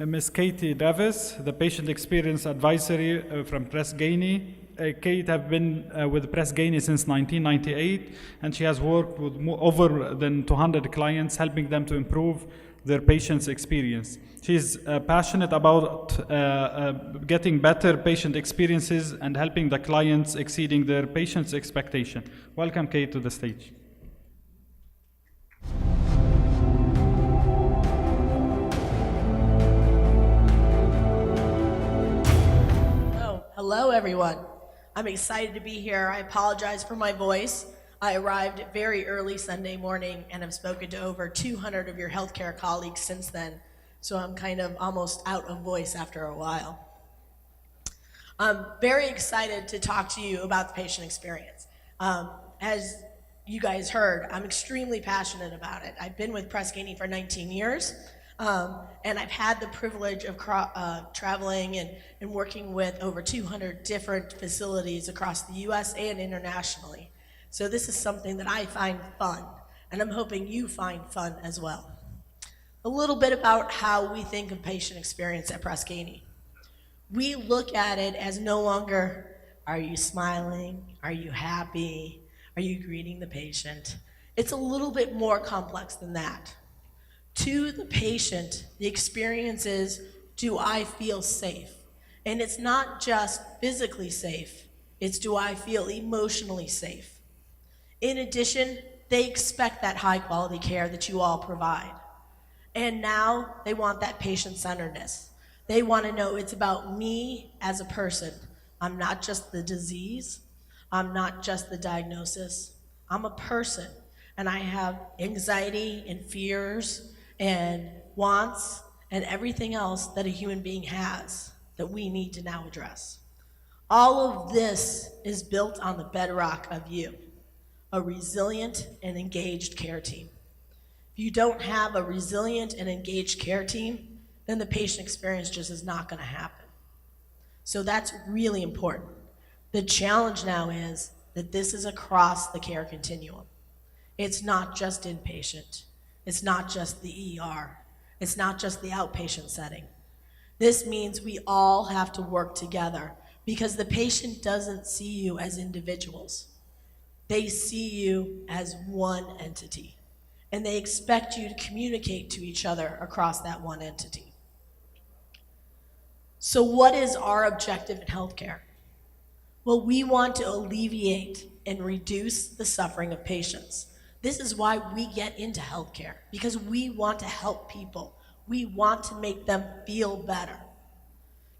Ms. Katie Davis, the Patient Experience Advisory from Pressganey. Kate has been with Pressganey since 1998, and she has worked with over than 200 clients, helping them to improve their patient's experience. She's passionate about getting better patient experiences and helping the clients exceeding their patient's expectation. Welcome, Kate, to the stage. Hello, everyone. I'm excited to be here. I apologize for my voice. I arrived very early Sunday morning and have spoken to over 200 of your healthcare colleagues since then, so I'm kind of almost out of voice after a while. I'm very excited to talk to you about the patient experience. As you guys heard, I'm extremely passionate about it. I've been with Pressganey for 19 years. And I've had the privilege of traveling and working with over 200 different facilities across the US and internationally. So this is something that I find fun, and I'm hoping you find fun as well. A little bit about how we think of patient experience at Pressganey. We look at it as no longer, are you smiling? Are you happy? Are you greeting the patient? It's a little bit more complex than that. To the patient, the experience is, do I feel safe? And it's not just physically safe, it's do I feel emotionally safe? In addition, they expect that high quality care that you all provide. And now they want that patient-centeredness. They want to know it's about me as a person. I'm not just the disease, I'm not just the diagnosis, I'm a person. And I have anxiety and fears and wants and everything else that a human being has that we need to now address. All of this is built on the bedrock of you, a resilient and engaged care team. If you don't have a resilient and engaged care team, then the patient experience just is not going to happen. So that's really important. The challenge now is that this is across the care continuum. It's not just inpatient. It's not just the ER. It's not just the outpatient setting. This means we all have to work together because the patient doesn't see you as individuals. They see you as one entity, and they expect you to communicate to each other across that one entity. So what is our objective in healthcare? Well, we want to alleviate and reduce the suffering of patients. This is why we get into healthcare, because we want to help people. We want to make them feel better.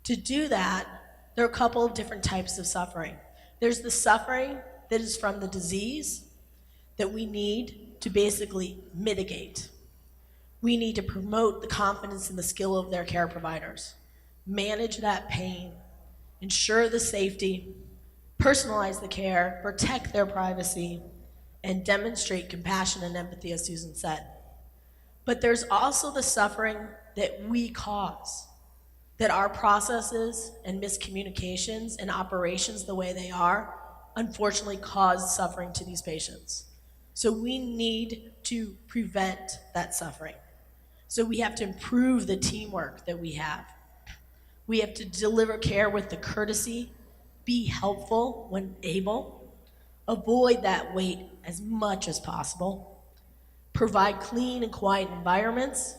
To do that, there are a couple of different types of suffering. There's the suffering that is from the disease that we need to basically mitigate. We need to promote the confidence and the skill of their care providers, manage that pain, ensure the safety, personalize the care, protect their privacy, and demonstrate compassion and empathy, as Susan said. But there's also the suffering that we cause, that our processes and miscommunications and operations the way they are, unfortunately cause suffering to these patients. So we need to prevent that suffering. So we have to improve the teamwork that we have. We have to deliver care with the courtesy, be helpful when able, avoid that wait as much as possible, provide clean and quiet environments,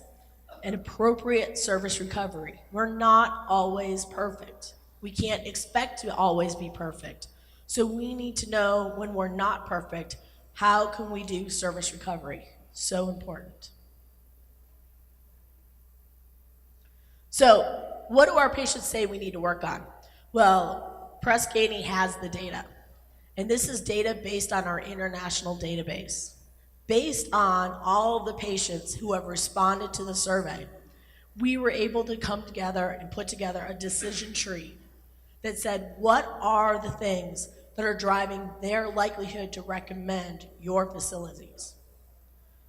and appropriate service recovery. We're not always perfect. We can't expect to always be perfect. So we need to know when we're not perfect, how can we do service recovery? So important. So what do our patients say we need to work on? Well, Pressganey has the data. And this is data based on our international database. Based on all of the patients who have responded to the survey, we were able to come together and put together a decision tree that said, what are the things that are driving their likelihood to recommend your facilities?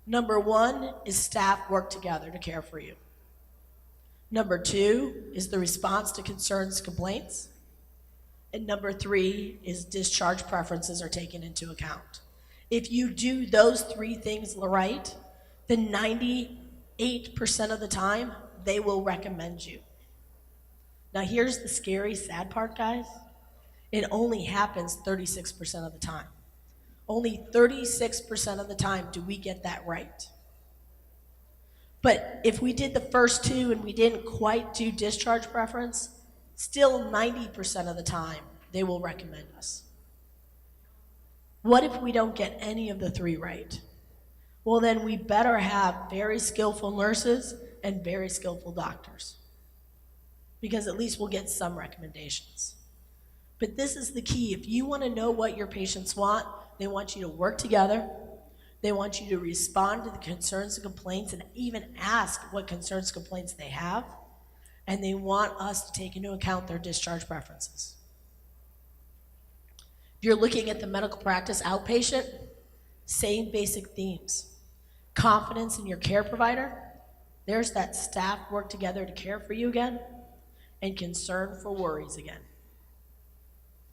Number one is staff work together to care for you. Number two is the response to concerns, complaints. And number three is discharge preferences are taken into account. If you do those three things right, then 98% of the time, they will recommend you. Now here's the scary, sad part, guys. It only happens 36% of the time. Only 36% of the time do we get that right. But if we did the first two and we didn't quite do discharge preference, still 90% of the time they will recommend us. What if we don't get any of the three right? Well, then we better have very skillful nurses and very skillful doctors, because at least we'll get some recommendations. But this is the key. If you want to know what your patients want, they want you to work together. They want you to respond to the concerns and complaints and even ask what concerns and complaints they have. And they want us to take into account their discharge preferences. If you're looking at the medical practice outpatient, same basic themes. Confidence in your care provider. There's that staff work together to care for you again. And concern for worries again.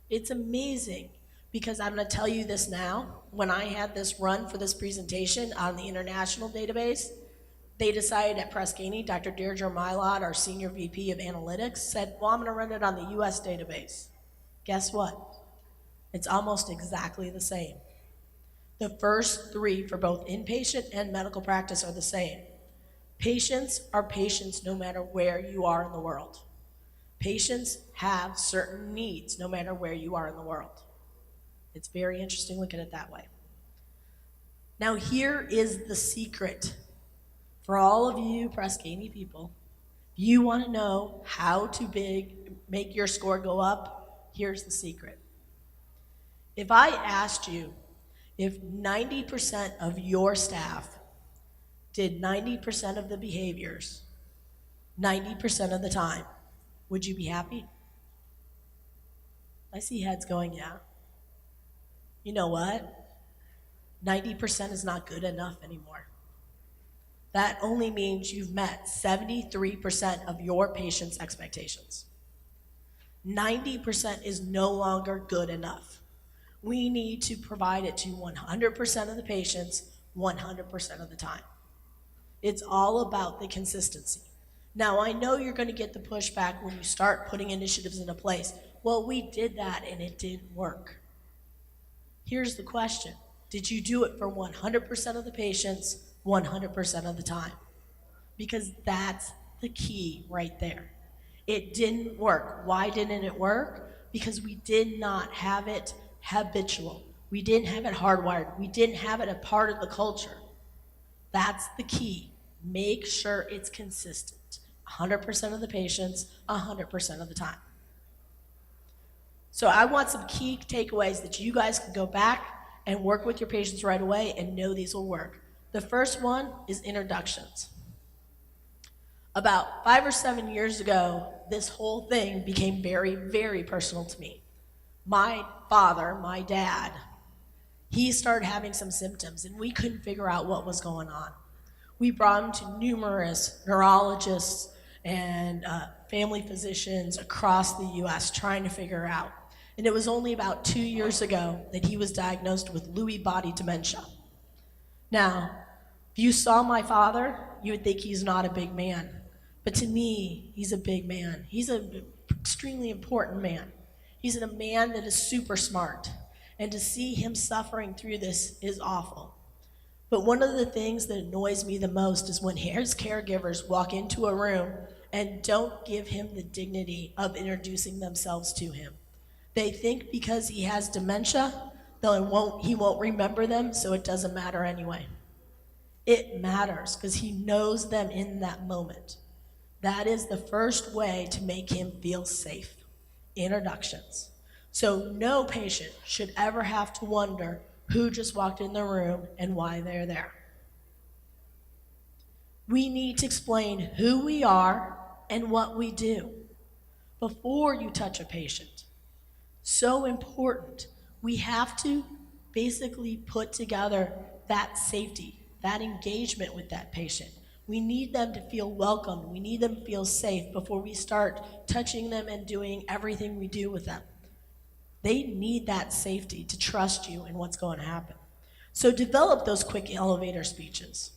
It's amazing, because I'm going to tell you this now. When I had this run for this presentation on the international database, they decided at Pressganey, Dr. Deirdre Mylod, our Senior VP of Analytics, said, well, I'm going to run it on the US database. Guess what? It's almost exactly the same. The first three for both inpatient and medical practice are the same. Patients are patients no matter where you are in the world. Patients have certain needs no matter where you are in the world. It's very interesting looking at it that way. Now here is the secret. For all of you Pressganey people, you want to know how to make your score go up, here's the secret. If I asked you if 90% of your staff did 90% of the behaviors 90% of the time, would you be happy? I see heads going, yeah. You know what? 90% is not good enough anymore. That only means you've met 73% of your patients' expectations. 90% is no longer good enough. We need to provide it to 100% of the patients, 100% of the time. It's all about the consistency. Now, I know you're going to get the pushback when you start putting initiatives into place. Well, we did that and it didn't work. Here's the question. Did you do it for 100% of the patients, 100% of the time? Because that's the key right there. It didn't work. Why didn't it work? Because we did not have it habitual. We didn't have it hardwired. We didn't have it a part of the culture. That's the key. Make sure it's consistent. 100% of the patients, 100% of the time. So I want some key takeaways that you guys can go back and work with your patients right away and know these will work. The first one is introductions. About 5 or 7 years ago, this whole thing became very, very personal to me. My father, my dad, he started having some symptoms and we couldn't figure out what was going on. We brought him to numerous neurologists and family physicians across the US trying to figure out. And it was only about 2 years ago that he was diagnosed with Lewy body dementia. Now, if you saw my father, you would think he's not a big man. But to me, he's a big man. He's an extremely important man. He's a man that is super smart. And to see him suffering through this is awful. But one of the things that annoys me the most is when his caregivers walk into a room and don't give him the dignity of introducing themselves to him. They think because he has dementia, he won't remember them, so it doesn't matter anyway. It matters because he knows them in that moment. That is the first way to make him feel safe. Introductions. So no patient should ever have to wonder who just walked in the room and why they're there. We need to explain who we are and what we do before you touch a patient. So important. We have to basically put together that safety, that engagement with that patient. We need them to feel welcomed. We need them to feel safe before we start touching them and doing everything we do with them. They need that safety to trust you and what's going to happen. So develop those quick elevator speeches.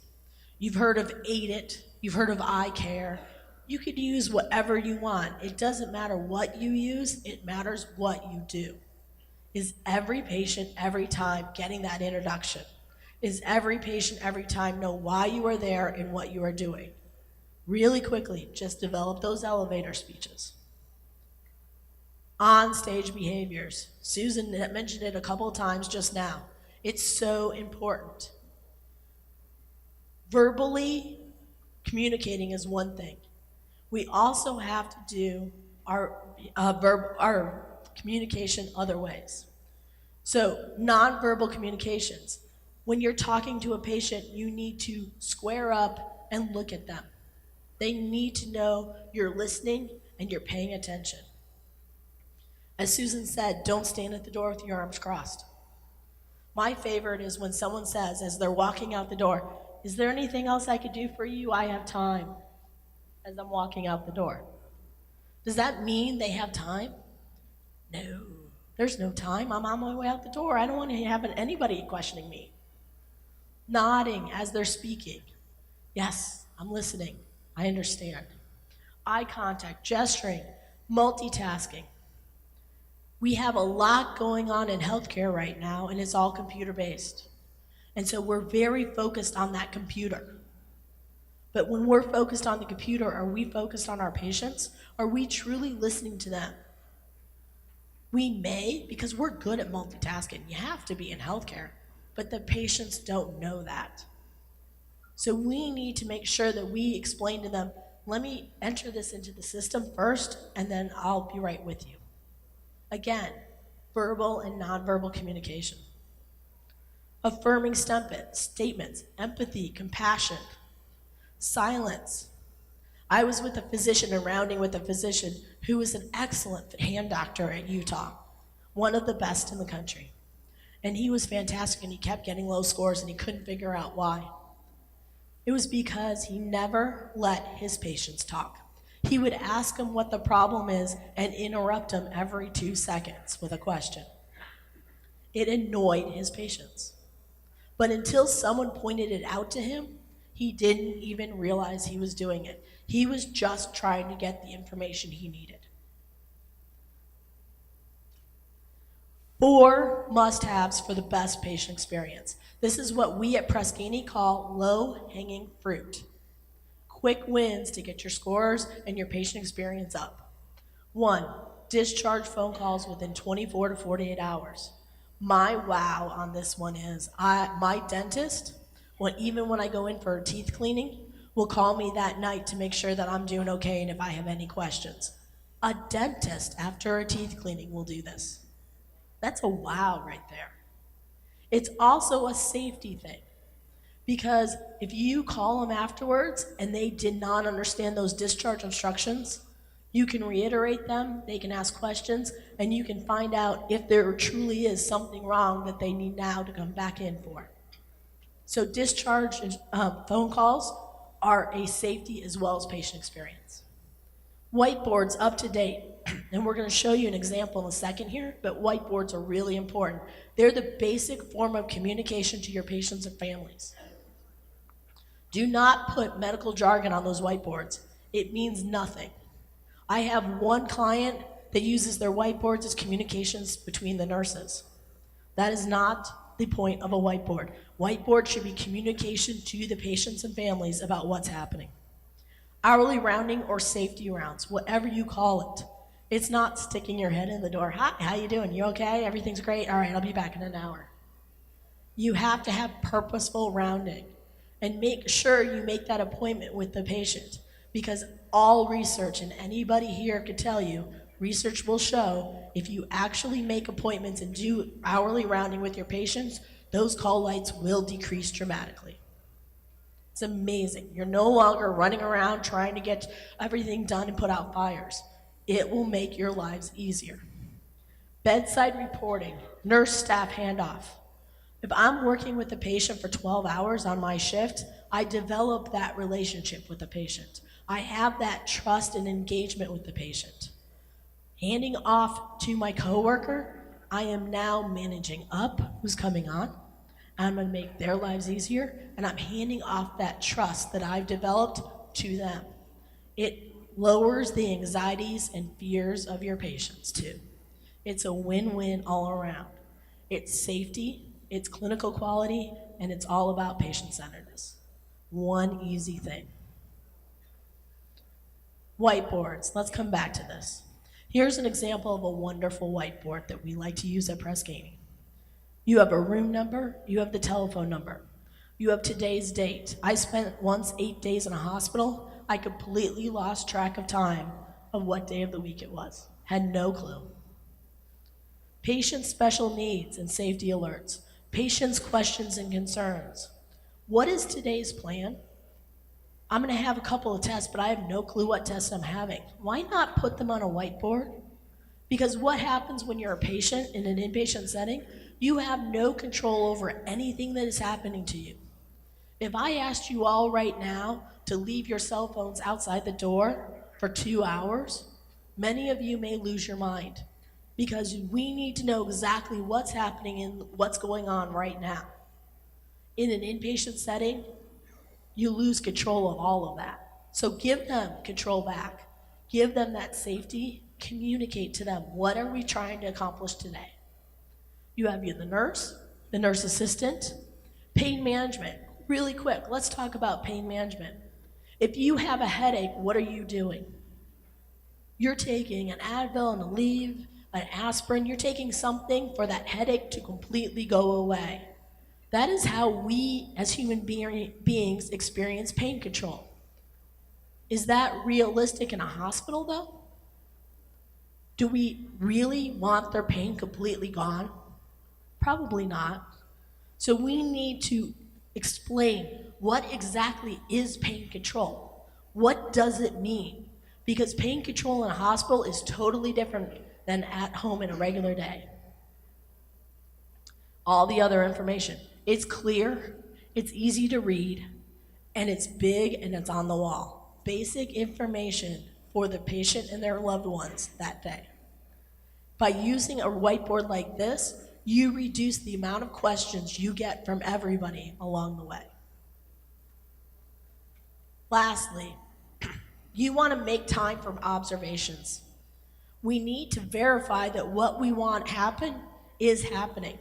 You've heard of AID IT, you've heard of I Care. You could use whatever you want. It doesn't matter what you use, it matters what you do. Is every patient every time getting that introduction? Is every patient every time know why you are there and what you are doing? Really quickly, just develop those elevator speeches. On-stage behaviors. Susan mentioned it a couple of times just now. It's so important. Verbally communicating is one thing. We also have to do our communication other ways. So nonverbal communications. When you're talking to a patient, you need to square up and look at them. They need to know you're listening and you're paying attention. As Susan said, don't stand at the door with your arms crossed. My favorite is when someone says, as they're walking out the door, is there anything else I could do for you? I have time, as I'm walking out the door. Does that mean they have time? No, there's no time. I'm on my way out the door. I don't want to have anybody questioning me. Nodding as they're speaking. Yes, I'm listening. I understand. Eye contact, gesturing, multitasking. We have a lot going on in healthcare right now, and it's all computer-based. And so we're very focused on that computer. But when we're focused on the computer, are we focused on our patients? Are we truly listening to them? We may, because we're good at multitasking. You have to be in healthcare, but the patients don't know that. So we need to make sure that we explain to them, let me enter this into the system first, and then I'll be right with you. Again, verbal and nonverbal communication. Affirming statements, empathy, compassion, silence. I was with a physician and rounding with a physician who was an excellent hand doctor at Utah, one of the best in the country. And he was fantastic, and he kept getting low scores, and he couldn't figure out why. It was because he never let his patients talk. He would ask them what the problem is and interrupt them every 2 seconds with a question. It annoyed his patients. But until someone pointed it out to him, he didn't even realize he was doing it. He was just trying to get the information he needed. 4 must-haves for the best patient experience. This is what we at Pressganey call low-hanging fruit. Quick wins to get your scores and your patient experience up. 1, discharge phone calls within 24 to 48 hours. My wow on this one is, my dentist, even when I go in for teeth cleaning, will call me that night to make sure that I'm doing okay and if I have any questions. A dentist after a teeth cleaning will do this. That's a wow right there. It's also a safety thing, because if you call them afterwards and they did not understand those discharge instructions, you can reiterate them, they can ask questions, and you can find out if there truly is something wrong that they need now to come back in for. So discharge phone calls are a safety as well as patient experience. Whiteboards up to date, and we're going to show you an example in a second here, but whiteboards are really important. They're the basic form of communication to your patients and families. Do not put medical jargon on those whiteboards. It means nothing. I have one client that uses their whiteboards as communications between the nurses. That is not the point of a whiteboard. Whiteboard should be communication to the patients and families about what's happening. Hourly rounding or safety rounds, whatever you call it. It's not sticking your head in the door. Hi, how you doing? You okay? Everything's great? All right, I'll be back in an hour. You have to have purposeful rounding, and make sure you make that appointment with the patient, because all research, and anybody here could tell you, research will show if you actually make appointments and do hourly rounding with your patients, those call lights will decrease dramatically. It's amazing. You're no longer running around trying to get everything done and put out fires. It will make your lives easier. Bedside reporting, nurse staff handoff. If I'm working with a patient for 12 hours on my shift, I develop that relationship with the patient. I have that trust and engagement with the patient. Handing off to my coworker, I am now managing up who's coming on. I'm going to make their lives easier, and I'm handing off that trust that I've developed to them. It lowers the anxieties and fears of your patients too. It's a win-win all around. It's safety, it's clinical quality, and it's all about patient-centeredness. One easy thing. Whiteboards, let's come back to this. Here's an example of a wonderful whiteboard that we like to use at Pressganey. You have a room number, you have the telephone number. You have today's date. I spent once 8 days in a hospital. I completely lost track of time of what day of the week it was. Had no clue. Patient special needs and safety alerts. Patient's questions and concerns. What is today's plan? I'm gonna have a couple of tests, but I have no clue what tests I'm having. Why not put them on a whiteboard? Because what happens when you're a patient in an inpatient setting, you have no control over anything that is happening to you. If I asked you all right now to leave your cell phones outside the door for 2 hours, many of you may lose your mind because we need to know exactly what's happening and what's going on right now. In an inpatient setting, you lose control of all of that. So give them control back. Give them that safety. Communicate to them, what are we trying to accomplish today? You have the nurse assistant, pain management. Really quick, let's talk about pain management. If you have a headache, what are you doing? You're taking an Advil and a Aleve, an aspirin. You're taking something for that headache to completely go away. That is how we as human beings experience pain control. Is that realistic in a hospital though? Do we really want their pain completely gone? Probably not. So we need to explain what exactly is pain control. What does it mean? Because pain control in a hospital is totally different than at home in a regular day. All the other information. It's clear, it's easy to read, and it's big and it's on the wall. Basic information for the patient and their loved ones that day. By using a whiteboard like this, you reduce the amount of questions you get from everybody along the way. Lastly, you want to make time for observations. We need to verify that what we want happen is happening.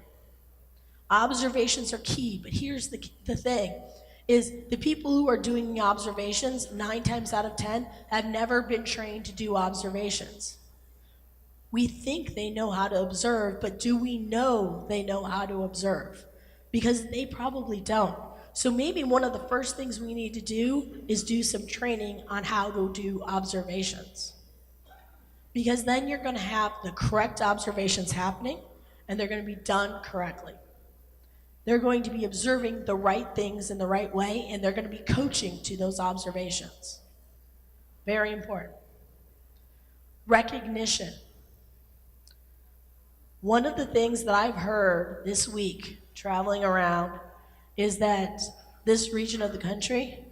Observations are key, but here's the thing, is the people who are doing the observations, 9 times out of 10, have never been trained to do observations. We think they know how to observe, but do we know they know how to observe? Because they probably don't. So maybe one of the first things we need to do is do some training on how to do observations. Because then you're gonna have the correct observations happening, and they're gonna be done correctly. They're going to be observing the right things in the right way, and they're gonna be coaching to those observations. Very important. Recognition. One of the things that I've heard this week traveling around is that this region of the country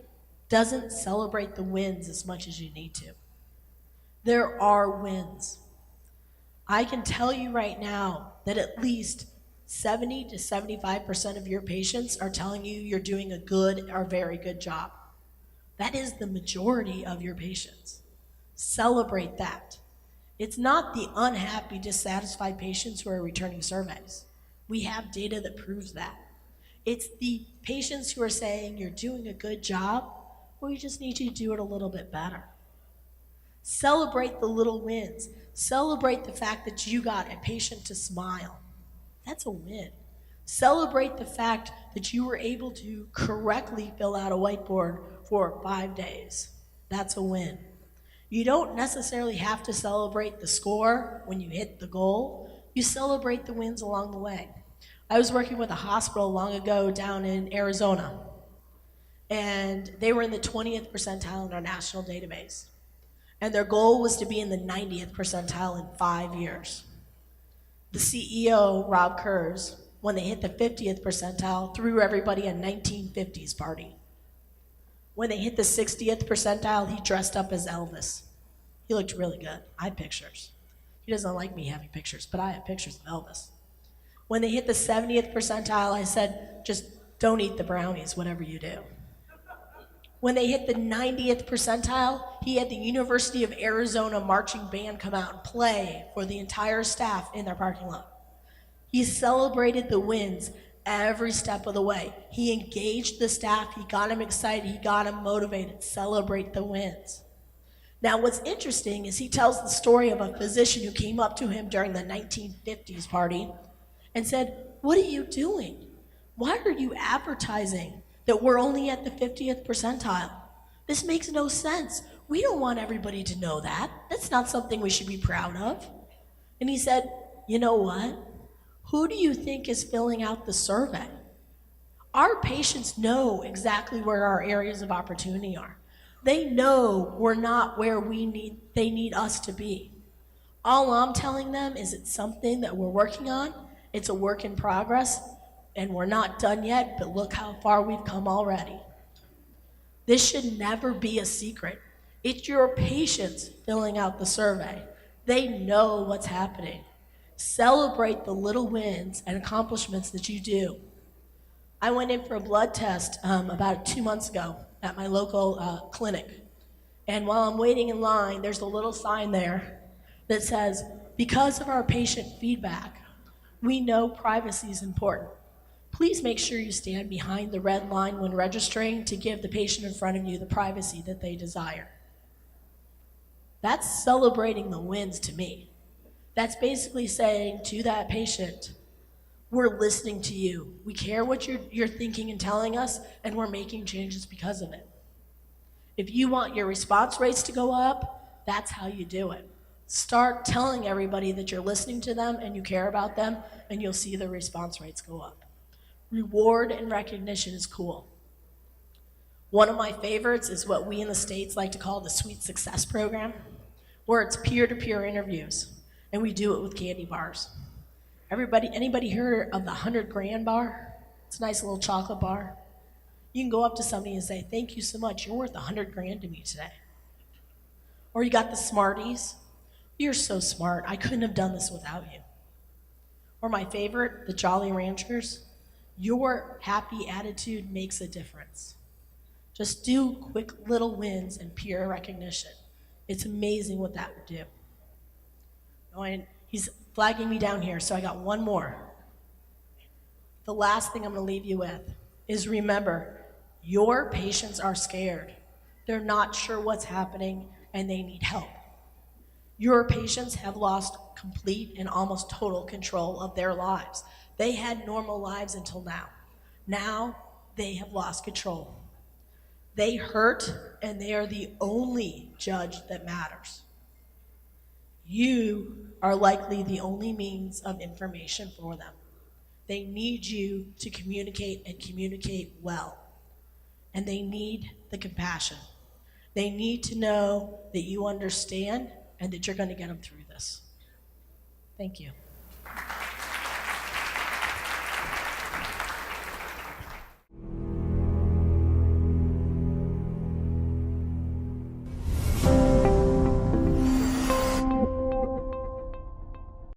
doesn't celebrate the wins as much as you need to. There are wins. I can tell you right now that at least 70 to 75% of your patients are telling you you're doing a good or very good job. That is the majority of your patients. Celebrate that. It's not the unhappy, dissatisfied patients who are returning surveys. We have data that proves that. It's the patients who are saying you're doing a good job, we just need you to do it a little bit better. Celebrate the little wins. Celebrate the fact that you got a patient to smile. That's a win. Celebrate the fact that you were able to correctly fill out a whiteboard for 5 days. That's a win. You don't necessarily have to celebrate the score when you hit the goal. You celebrate the wins along the way. I was working with a hospital long ago down in Arizona, and they were in the 20th percentile in our national database. And their goal was to be in the 90th percentile in 5 years. The CEO, Rob Kurz, when they hit the 50th percentile, threw everybody a 1950s party. When they hit the 60th percentile, he dressed up as Elvis. He looked really good. I have pictures. He doesn't like me having pictures, but I have pictures of Elvis. When they hit the 70th percentile, I said, just don't eat the brownies, whatever you do. When they hit the 90th percentile, he had the University of Arizona marching band come out and play for the entire staff in their parking lot. He celebrated the wins every step of the way. He engaged the staff, he got them excited, he got them motivated. Celebrate the wins. Now, what's interesting is he tells the story of a physician who came up to him during the 1950s party and said, "What are you doing? Why are you advertising that we're only at the 50th percentile? This makes no sense. We don't want everybody to know that. That's not something we should be proud of." And he said, "You know what? Who do you think is filling out the survey? Our patients know exactly where our areas of opportunity are. They know we're not where they need us to be. All I'm telling them is it's something that we're working on. It's a work in progress, and we're not done yet, but look how far we've come already." This should never be a secret. It's your patients filling out the survey. They know what's happening. Celebrate the little wins and accomplishments that you do. I went in for a blood test about 2 months ago at my local clinic. And while I'm waiting in line, there's a little sign there that says, "Because of our patient feedback, we know privacy is important. Please make sure you stand behind the red line when registering to give the patient in front of you the privacy that they desire." That's celebrating the wins to me. That's basically saying to that patient, we're listening to you. We care what you're thinking and telling us, and we're making changes because of it. If you want your response rates to go up, that's how you do it. Start telling everybody that you're listening to them and you care about them, and you'll see the response rates go up. Reward and recognition is cool. One of my favorites is what we in the States like to call the Sweet Success Program, where it's peer-to-peer interviews, and we do it with candy bars. Anybody heard of the 100 grand bar? It's a nice little chocolate bar. You can go up to somebody and say, "Thank you so much, you're worth 100 grand to me today." Or you got the Smarties. "You're so smart, I couldn't have done this without you." Or my favorite, the Jolly Ranchers. "Your happy attitude makes a difference." Just do quick little wins and peer recognition. It's amazing what that would do. Oh, and he's flagging me down here, so I got one more. The last thing I'm going to leave you with is remember, your patients are scared. They're not sure what's happening, and they need help. Your patients have lost complete and almost total control of their lives. They had normal lives until now. Now they have lost control. They hurt, and they are the only judge that matters. You are likely the only means of information for them. They need you to communicate and communicate well. And they need the compassion. They need to know that you understand and that you're going to get them through this. Thank you.